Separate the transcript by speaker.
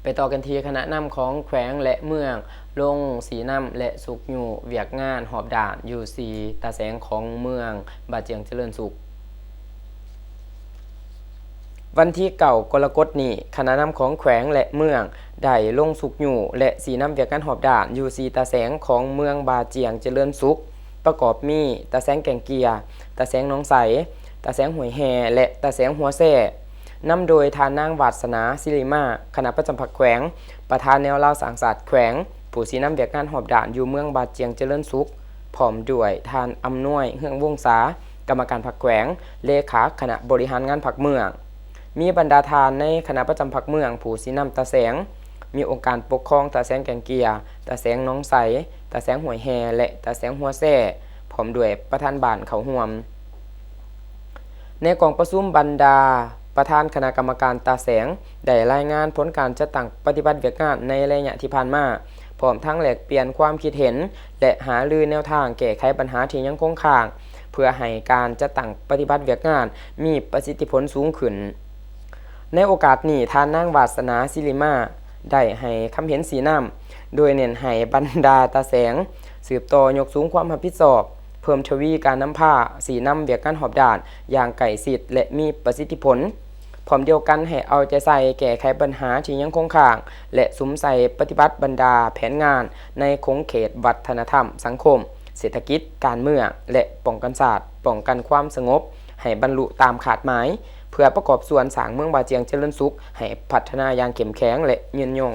Speaker 1: ไปต่อกันที่คณะนำของแขวงและเมืองลงสีน้ำและสุกอยู่เวียกงานหอบด่านอยู่สีตาแสงของเมืองบาดเจียงเจริญสุขวันที่เก่ากรกฎนี้คณะนำของแขวงและเมืองได้ลงสุกอยู่และสีน้ำเวียกงานหอบด่านอยู่สีตาแสงของเมืองบาดเจียงเจริญสุขประกอบมีตาแสงแก่งเกียตาแสงน้องใสตาแสงหวยแฮและตาแสงหัวแส่นำโดยทานนางวาสนาศิริมาคณะประจำผักแขวงประธานแนวเล่าสังสรรค์แขวงผู้สีน้ำเวียกงานหอบด่านอยู่เมืองบาดเจียงเจริญสุขพร้อมด้วยทานอำนวยเฮืองวงศากรรมการผักแขวงเลขาคณะบริหารงานผักเมืองมีบรรดาทานในคณะประจำผักเมืองผู้สีน้ำตาแสงมีองค์การปกครองตาแสงแก่งเกียตาแสงน้องใสตาแสงหวยแฮและตาแสงหัวแส่พร้อมด้วยประธานบ้านเขาห่วมในกองประชุมบรรดาประธานคณะกรรมการตาแสงได้รายงานผลการจัดตั้งปฏิบัติเวียกงานในระยะที่ผ่านมาพร้อมทั้งแลกเปลี่ยนความคิดเห็นและหารือแนวทางแก้ไขปัญหาที่ยังคงค้างเพื่อให้การจัดตั้งปฏิบัติเวียกงานมีประสิทธิผลสูงขึ้นในโอกาสนี้ท่านนางวาสนาศิริมาได้ให้คำเห็นสีน้ำโดยเน้นให้บรรดาตาแสงสืบต่อยกสูงความรับผิดชอบเพิ่มทวีการนำผ้าสีน้ำเวียกงานหอบด่านอย่างไก่สิทธิ์และมีประสิทธิผลพร้อมเดียวกันให้เอาใจใส่แก้ไขปัญหาที่ยังคงค้างและสุมใส่ปฏิบัติบรรดาแผนงานในคงเขตวัฒนธรรมสังคมเศรษฐกิจการเมืองและป้องกันศาสตร์ป้องกันความสงบให้บรรลุตามขาดหมายเพื่อประกอบส่วนสร้างเมืองบาเจียงเจริญสุขให้พัฒนาอย่างเข้มแข็งและยืนยง